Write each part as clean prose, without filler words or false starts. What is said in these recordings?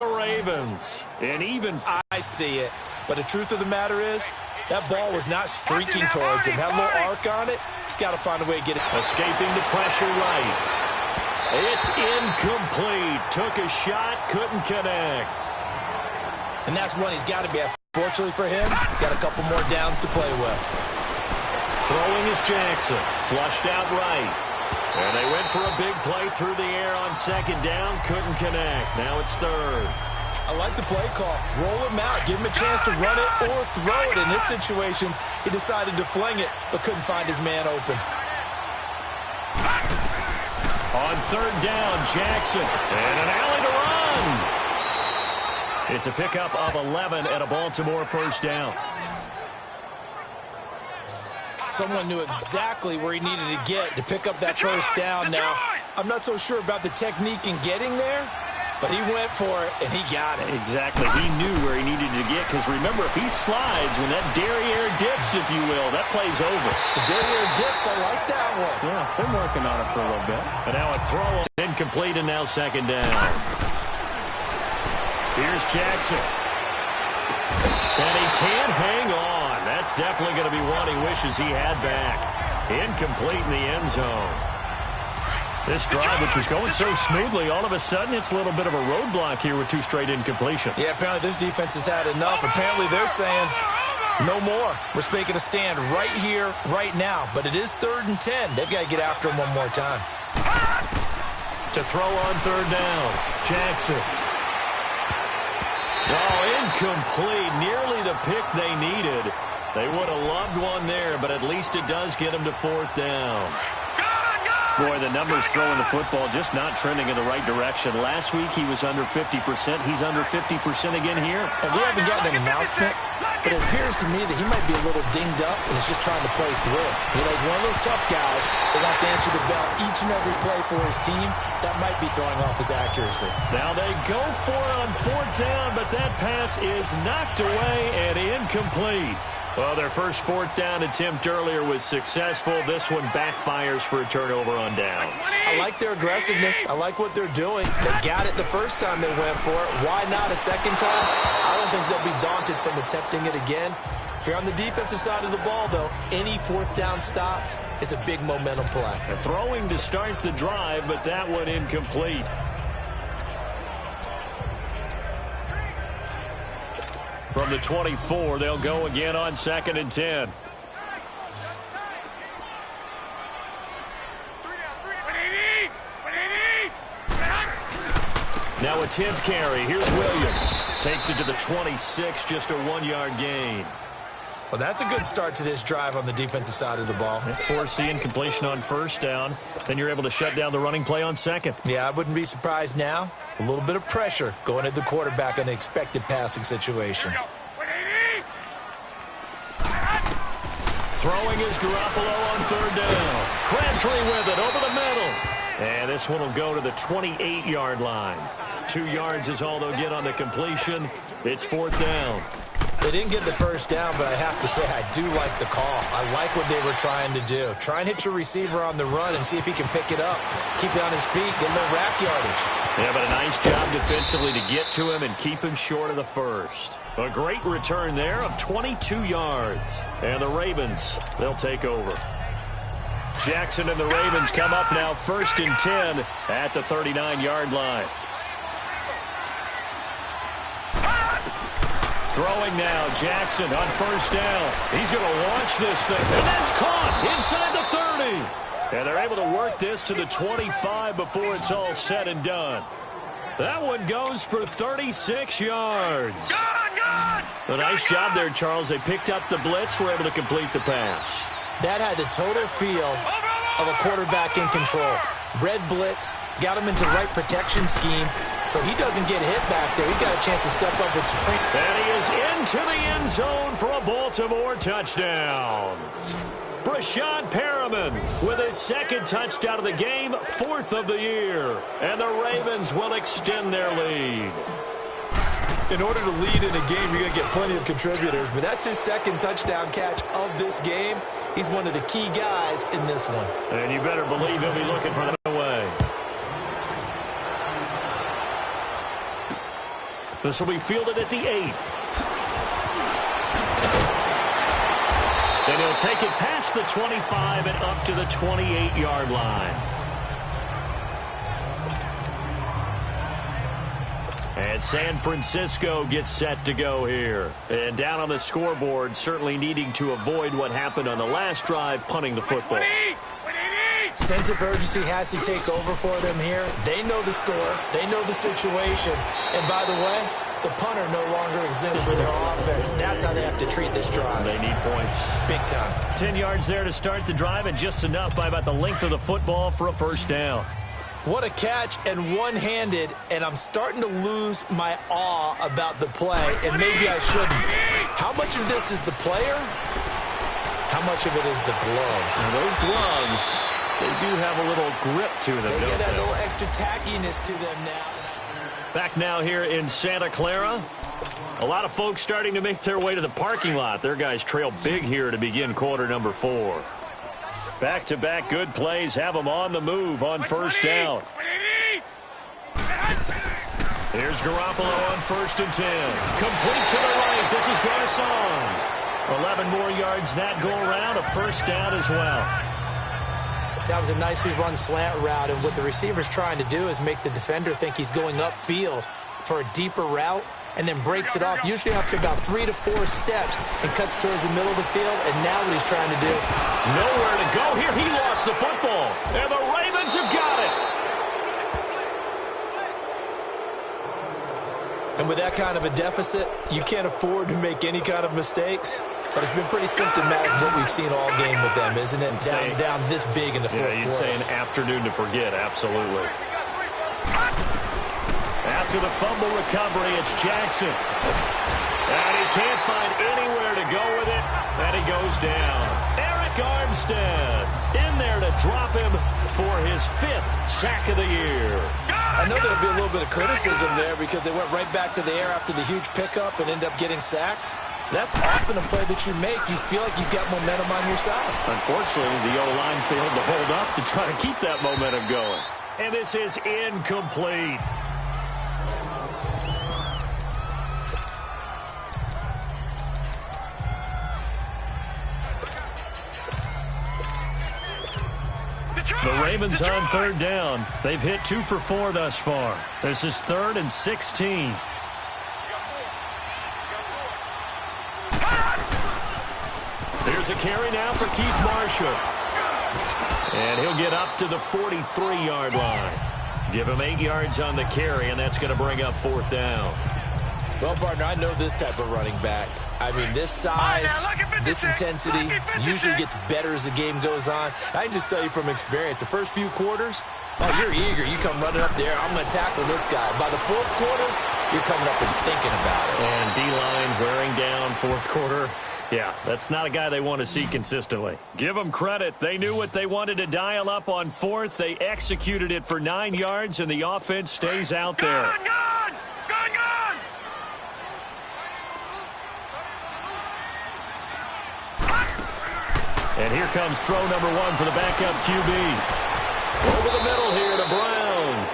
The Ravens. And even I see it. But the truth of the matter is, that ball was not streaking towards him. Had a little arc on it. He's got to find a way to get it. Escaping the pressure right. It's incomplete. Took a shot, couldn't connect. And that's one he's got to be at. Fortunately for him, got a couple more downs to play with. Throwing is Jackson. Flushed out right. And they went for a big play through the air on second down. Couldn't connect. Now it's third. I like the play call. Roll him out. Give him a chance to run it or throw it. In this situation, he decided to fling it, but couldn't find his man open. On third down, Jackson. And an alley to run. It's a pickup of 11 and a Baltimore first down. Someone knew exactly where he needed to get to pick up that first down. Now, I'm not so sure about the technique in getting there, but he went for it, and he got it. Exactly. He knew where he needed to get, because remember, if he slides, when that derriere dips, if you will, that play's over. The derriere dips, I like that one. Yeah, been working on it for a little bit. And now a throw incomplete, and now second down. Here's Jackson. And he can't hang on. That's definitely going to be one he wishes he had back. Incomplete in the end zone. This drive, which was going so smoothly, all of a sudden it's a little bit of a roadblock here with two straight incompletions. Yeah, apparently this defense has had enough. Apparently they're saying no more. We're making a stand right here, right now. But it is 3rd and 10. They've got to get after him one more time. To throw on third down, Jackson. Oh, incomplete. Nearly the pick they needed. They would have loved one there, but at least it does get them to fourth down. Boy, the numbers throwing the football just not trending in the right direction. Last week he was under 50%. He's under 50% again here. And we haven't gotten an announcement, but it appears to me that he might be a little dinged up and is just trying to play through. You know, he's one of those tough guys that wants to answer the bell each and every play for his team. That might be throwing off his accuracy. Now they go for it on fourth down, but that pass is knocked away and incomplete. Well, their first fourth down attempt earlier was successful. This one backfires for a turnover on downs. I like their aggressiveness. I like what they're doing. They got it the first time they went for it. Why not a second time? I don't think they'll be daunted from attempting it again. If you're on the defensive side of the ball, though, any fourth down stop is a big momentum play. Throwing to start the drive, but that one incomplete. From the 24, they'll go again on 2nd and 10. Now a 10th carry. Here's Williams. Takes it to the 26, just a 1-yard gain. Well, that's a good start to this drive on the defensive side of the ball. Force the incompletion on first down. Then you're able to shut down the running play on second. Yeah, I wouldn't be surprised now. A little bit of pressure going at the quarterback in an expected passing situation. Throwing is Garoppolo on third down. Crabtree with it over the middle. And this one will go to the 28-yard line. 2 yards is all they'll get on the completion. It's fourth down. They didn't get the first down, but I have to say I do like the call. I like what they were trying to do. Try and hit your receiver on the run and see if he can pick it up. Keep it on his feet, get a little rack yardage. Yeah, but a nice job defensively to get to him and keep him short of the first. A great return there of 22 yards. And the Ravens, they'll take over. Jackson and the Ravens come up now 1st and 10 at the 39-yard line. Throwing now, Jackson on first down. He's going to launch this thing, and that's caught inside the 30. And they're able to work this to the 25 before it's all said and done. That one goes for 36 yards. A nice job there, Charles. They picked up the blitz, were able to complete the pass. That had the total feel of a quarterback in control. Red blitz, got him into the right protection scheme, so he doesn't get hit back there. He's got a chance to step up with supreme. And he is into the end zone for a Baltimore touchdown. Brashad Perriman with his 2nd touchdown of the game, 4th of the year. And the Ravens will extend their lead. In order to lead in a game, you're going to get plenty of contributors, but that's his 2nd touchdown catch of this game. He's one of the key guys in this one. And you better believe he'll be looking for that away. This will be fielded at the 8. And he'll take it past the 25 and up to the 28-yard line. And San Francisco gets set to go here. And down on the scoreboard, certainly needing to avoid what happened on the last drive, punting the football. Sense of urgency has to take over for them here. They know the score. They know the situation. And by the way, the punter no longer exists for their offense. That's how they have to treat this drive. They need points. Big time. 10 yards there to start the drive, and just enough by about the length of the football for a first down. What a catch, and one-handed, and I'm starting to lose my awe about the play, and maybe I shouldn't. How much of this is the player? How much of it is the glove? Now those gloves, they do have a little grip to them, They don't get that they? little extra tackiness to them now. Back now here in Santa Clara. A lot of folks starting to make their way to the parking lot. Their guys trail big here to begin quarter number 4. Back-to-back good plays have them on the move on first down. Here's Garoppolo on 1st and 10. Complete to the right. This is Garcon. 11 more yards that go around. A first down as well. That was a nicely run slant route, and what the receiver's trying to do is make the defender think he's going upfield for a deeper route, and then breaks it off, usually after about 3 to 4 steps, and cuts towards the middle of the field, and now what he's trying to do. Nowhere to go here. He lost the football, and the Ravens have got it. And with that kind of a deficit, you can't afford to make any kind of mistakes. But it's been pretty symptomatic of what we've seen all game with them, isn't it? Down this big in the fourth quarter. Yeah, you'd say an afternoon to forget, absolutely. After the fumble recovery, it's Jackson. And he can't find anywhere to go with it, and he goes down. Eric Armstead in there to drop him for his 5th sack of the year. I know there'll be a little bit of criticism there because they went right back to the air after the huge pickup and end up getting sacked. That's often a play that you make. You feel like you've got momentum on your side. Unfortunately, the O-line failed to hold up to try to keep that momentum going. And this is incomplete. The Ravens on 3rd down. They've hit 2 for 4 thus far. This is 3rd and 16. Here's a carry now for Keith Marshall. And he'll get up to the 43-yard line. Give him 8 yards on the carry, and that's going to bring up 4th down. Well, partner, I know this type of running back. I mean, this size, this intensity usually gets better as the game goes on. I can just tell you from experience, the first few quarters, oh, you're eager. You come running up there, I'm going to tackle this guy. By the 4th quarter, you're coming up and thinking about it. And D-line wearing down 4th quarter. Yeah, that's not a guy they want to see consistently. Give them credit. They knew what they wanted to dial up on 4th. They executed it for 9 yards, and the offense stays out there. Gone! And here comes throw number 1 for the backup QB. Over the middle here to Brown.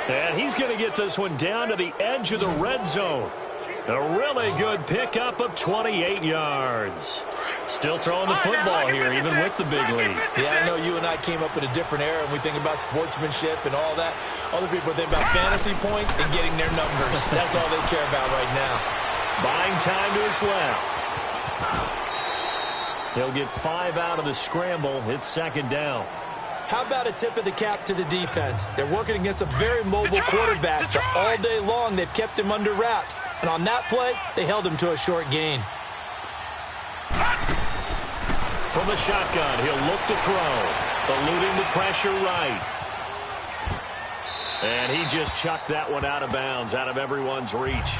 And he's going to get this one down to the edge of the red zone. A really good pickup of 28 yards. Still throwing the football here, even with the big lead. Yeah, I know you and I came up in a different era, and we think about sportsmanship and all that. Other people think about fantasy points and getting their numbers. That's all they care about right now. Buying time to his left. He'll get 5 out of the scramble. It's 2nd down. How about a tip of the cap to the defense? They're working against a very mobile quarterback, but all day long they've kept him under wraps. And on that play, they held him to a short gain. From the shotgun, he'll look to throw. Eluding the pressure right. And he just chucked that one out of bounds, out of everyone's reach.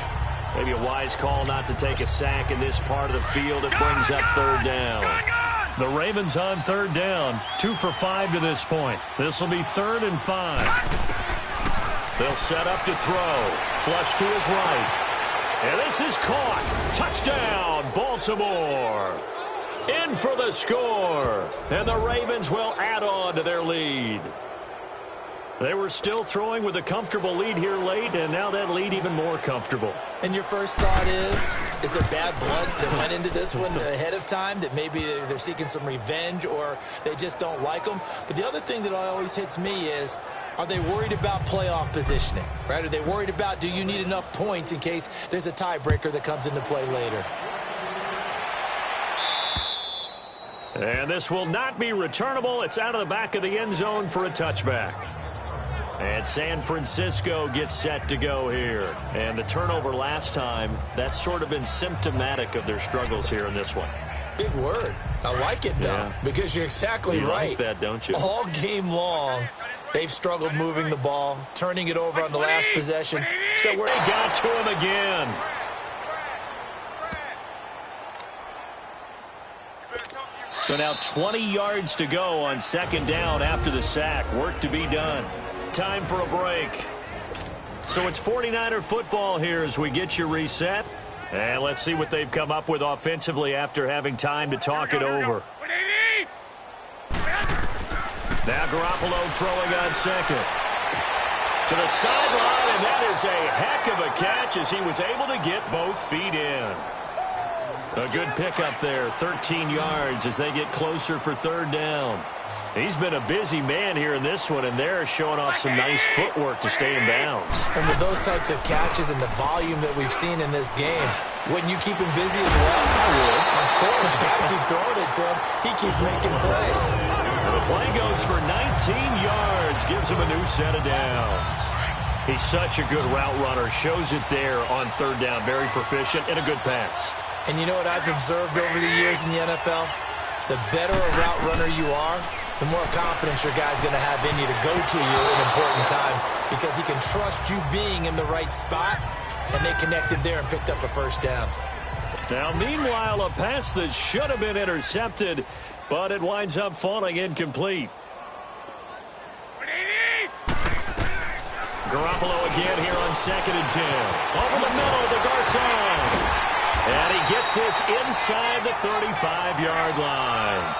Maybe a wise call not to take a sack in this part of the field. It brings up 3rd down. The Ravens on 3rd down. 2 for 5 to this point. This will be 3rd and 5. They'll set up to throw. Flush to his right. And this is caught. Touchdown, Baltimore. In for the score. And the Ravens will add on to their lead. They were still throwing with a comfortable lead here late, and now that lead even more comfortable. And your first thought is there bad blood that went into this one ahead of time, that maybe they're seeking some revenge or they just don't like them? But the other thing that always hits me is, are they worried about playoff positioning, right? Are they worried about, do you need enough points in case there's a tiebreaker that comes into play later? And this will not be returnable. It's out of the back of the end zone for a touchback. And San Francisco gets set to go here. And the turnover last time, that's sort of been symptomatic of their struggles here in this one. Big word. I like it, though, because you're exactly right. You like that, don't you? All game long, they've struggled moving the ball, turning it over on the last possession. So they got to him again. So now 20 yards to go on second down after the sack. Work to be done. Time for a break. So it's 49er football here as we get you reset. And let's see what they've come up with offensively after having time to talk it over. Now Garoppolo throwing on second. To the sideline, and that is a heck of a catch as he was able to get both feet in. A good pickup there, 13 yards as they get closer for third down. He's been a busy man here in this one, and they're showing off some nice footwork to stay in bounds. And with those types of catches and the volume that we've seen in this game, wouldn't you keep him busy as well? I would. Of course, you got to keep throwing it to him. He keeps making plays. And the play goes for 19 yards, gives him a new set of downs. He's such a good route runner, shows it there on third down, very proficient and a good pass. And you know what I've observed over the years in the NFL? The better a route runner you are, the more confidence your guy's going to have in you to go to you in important times, because he can trust you being in the right spot, and they connected there and picked up a first down. Now, meanwhile, a pass that should have been intercepted, but it winds up falling incomplete. Garoppolo again here on 2nd and 10. Over the middle to Garcon. And he gets this inside the 35-yard line.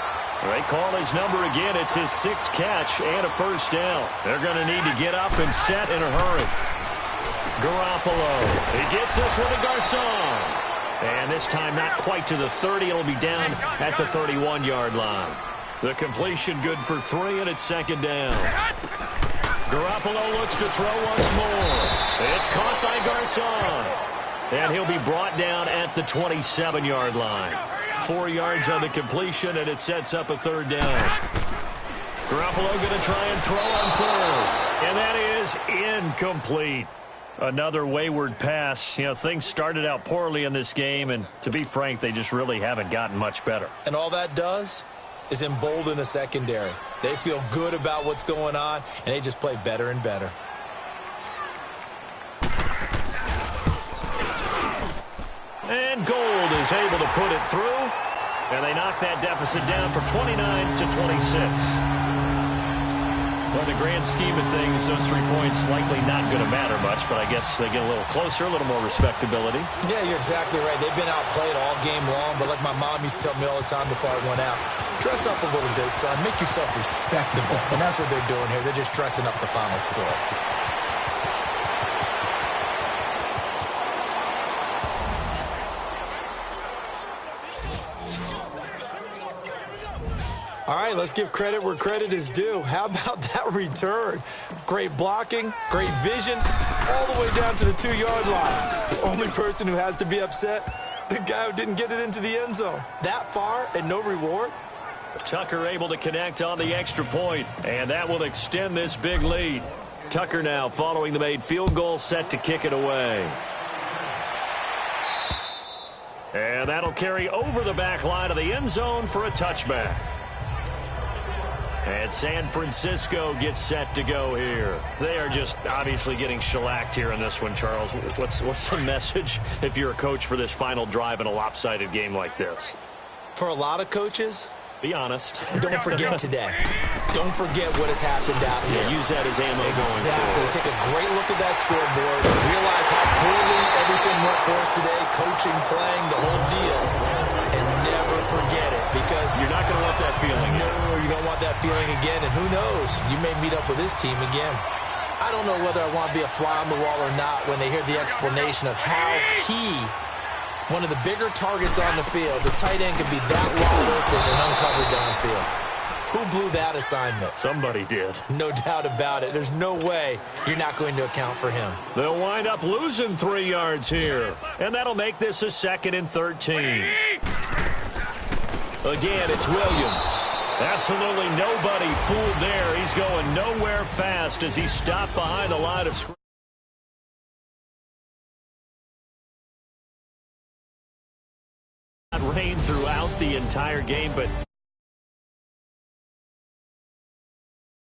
They call his number again. It's his 6th catch and a first down. They're going to need to get up and set in a hurry. Garoppolo. He gets this with a Garcon. And this time not quite to the 30. It'll be down at the 31-yard line. The completion good for 3, and it's 2nd down. Garoppolo looks to throw once more. It's caught by Garcon. And he'll be brought down at the 27-yard line. 4 yards on the completion, and it sets up a third down. Garoppolo going to try and throw on third. And that is incomplete. Another wayward pass. You know, things started out poorly in this game, and to be frank, they just really haven't gotten much better. And all that does is embolden a secondary. They feel good about what's going on, and they just play better and better. And Gold is able to put it through, and they knock that deficit down from 29 to 26. Well, in the grand scheme of things, those 3 points likely not going to matter much, but I guess they get a little closer, a little more respectability. Yeah, you're exactly right. They've been outplayed all game long, but like my mom used to tell me all the time before I went out, dress up a little bit, son. Make yourself respectable. And that's what they're doing here. They're just dressing up the final score. All right, let's give credit where credit is due. How about that return? Great blocking, great vision, all the way down to the 2-yard line. The only person who has to be upset, the guy who didn't get it into the end zone. That far and no reward? Tucker able to connect on the extra point, and that will extend this big lead. Tucker now following the made field goal, set to kick it away. And that'll carry over the back line of the end zone for a touchback. And San Francisco gets set to go here. They are just obviously getting shellacked here in this one, Charles. What's the message if you're a coach for this final drive in a lopsided game like this? For a lot of coaches, be honest. Don't forget today. Don't forget what has happened out here. Yeah, use that as ammo going forward. Exactly. Take a great look at that scoreboard. Realize how poorly everything went for us today, coaching, playing, the whole deal. And never forget it, because you're not going to want that feeling. No, you don't want that feeling again. And who knows, you may meet up with this team again. I don't know whether I want to be a fly on the wall or not when they hear the explanation of how he, one of the bigger targets on the field, the tight end can be that wide open and uncovered downfield. Who blew that assignment? Somebody did. No doubt about it. There's no way you're not going to account for him. They'll wind up losing 3 yards here. And that'll make this a 2nd and 13. Again, it's Williams. Absolutely nobody fooled there. He's going nowhere fast as he stopped behind the line of scrimmage. Rain throughout the entire game, but